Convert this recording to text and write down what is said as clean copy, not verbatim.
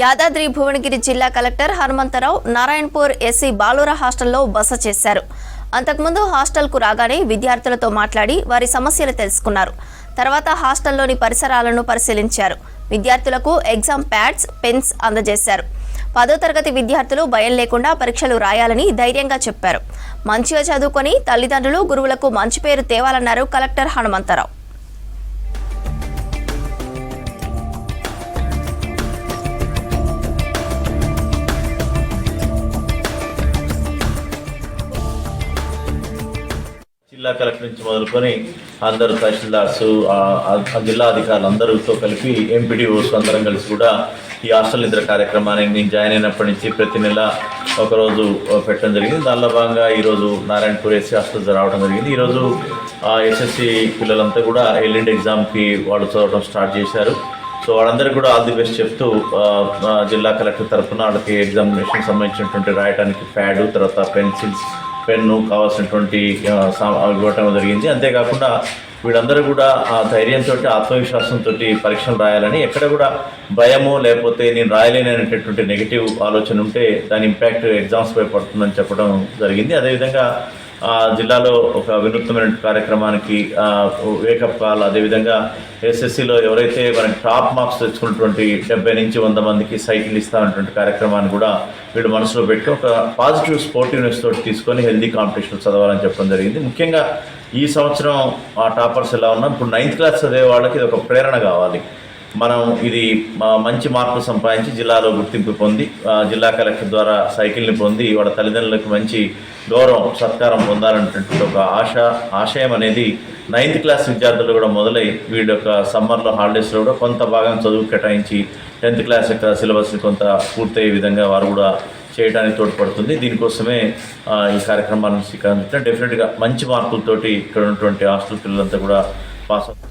యాదాద్రి భువనగిరి జిల్లా collector Hanumantharao Narayanpur SC బాలుర హాస్టల్లో బస చేశారు. అంతకుముందు హాస్టల్కు రాగానే విద్యార్థులతో మాట్లాడి వారి సమస్యలు తెలుసుకున్నారు. తర్వాత హాస్టల్లోని పరిసరాలను పరిశీలించారు. విద్యార్థులకు ఎగ్జామ్ ప్యాడ్స్, పెన్స్ అందజేశారు. 10వ తరగతి విద్యార్థులు భయం లేకుండా పరీక్షలు రాయాలని ధైర్యంగా చెప్పారు. మంచిగా చదువుకొని తల్లిదండ్రులు, గురువులకు మంచి పేరు తేవాలన్నారు కలెక్టర్ హనుమంతరావు. జిల్లా కలెక్టర్ నుంచి మొదలుకొని అందరూ తహసీల్దార్స్, జిల్లా అధికారులు అందరితో కలిపి ఎంపీడీఓస్ అందరం కలిసి కూడా ఈ హాస్టల్ నిద్ర కార్యక్రమాన్ని నేను జాయిన్ అయినప్పటి నుంచి ప్రతి నెల ఒకరోజు పెట్టడం జరిగింది. దానిలో భాగంగా ఈరోజు నారాయణపూర్ ఎస్సీ హాస్టల్ రావడం జరిగింది. ఈరోజు ఎస్ఎస్సి పిల్లలంతా కూడా ఎల్లుండి ఎగ్జామ్కి వాళ్ళు చదవడం స్టార్ట్ చేశారు. సో వాళ్ళందరికీ కూడా ఆల్ ది బెస్ట్ చెప్తూ జిల్లా కలెక్టర్ తరఫున వాళ్ళకి ఎగ్జామినేషన్ సంబంధించినటువంటి రాయడానికి ప్యాడు, తర్వాత పెన్సిల్స్, పెన్ను కావాల్సినటువంటి ఇవ్వటం జరిగింది. అంతేకాకుండా వీళ్ళందరూ కూడా ధైర్యంతో, ఆత్మవిశ్వాసంతో పరీక్షలు రాయాలని, ఎక్కడ కూడా భయము లేకపోతే నేను రాయలేని అనేటటువంటి నెగిటివ్ ఆలోచన ఉంటే దాని ఇంపాక్ట్ ఎగ్జామ్స్పై పడుతుందని చెప్పడం జరిగింది. అదేవిధంగా జిల్లాలో ఒక వినూత్నమైన కార్యక్రమానికి వేకప్ కాల్, అదేవిధంగా ఎస్ఎస్సిలో ఎవరైతే మనకి టాప్ మార్క్స్ తెచ్చుకున్నటువంటి 70 నుంచి 100 మందికి సైకిల్ ఇస్తామన్నటువంటి కార్యక్రమాన్ని కూడా వీళ్ళు మనసులో పెట్టి ఒక పాజిటివ్ స్పోర్టివ్నెస్ తోటి తీసుకొని హెల్దీ కాంపిటీషన్ చదవాలని చెప్పడం జరిగింది. ముఖ్యంగా ఈ సంవత్సరం ఆ టాపర్స్ ఎలా ఉన్నాం, ఇప్పుడు 9th క్లాస్ చదివే వాళ్ళకి ఇది ఒక ప్రేరణ కావాలి. మనం ఇది మంచి మార్కులు సంపాదించి జిల్లాలో గుర్తింపు పొంది జిల్లా కలెక్టర్ ద్వారా సైకిల్ని పొంది వాళ్ళ తల్లిదండ్రులకు మంచి గౌరవం, సత్కారం పొందాలనేటువంటి ఒక ఆశయం అనేది 9th క్లాస్ విద్యార్థులు కూడా మొదలై వీళ్ళ యొక్క సమ్మర్లో హాలిడేస్లో కూడా కొంత భాగం చదువు కేటాయించి 10th క్లాస్ యొక్క సిలబస్ని కొంత పూర్తయ్యే విధంగా వారు కూడా చేయడానికి తోడ్పడుతుంది. దీనికోసమే ఈ కార్యక్రమాలను స్వీకరించడం. డెఫినెట్గా మంచి మార్కులతోటి ఇక్కడ ఉన్నటువంటి హాస్టల్ పిల్లలంతా కూడా పాస్ అవుతారు.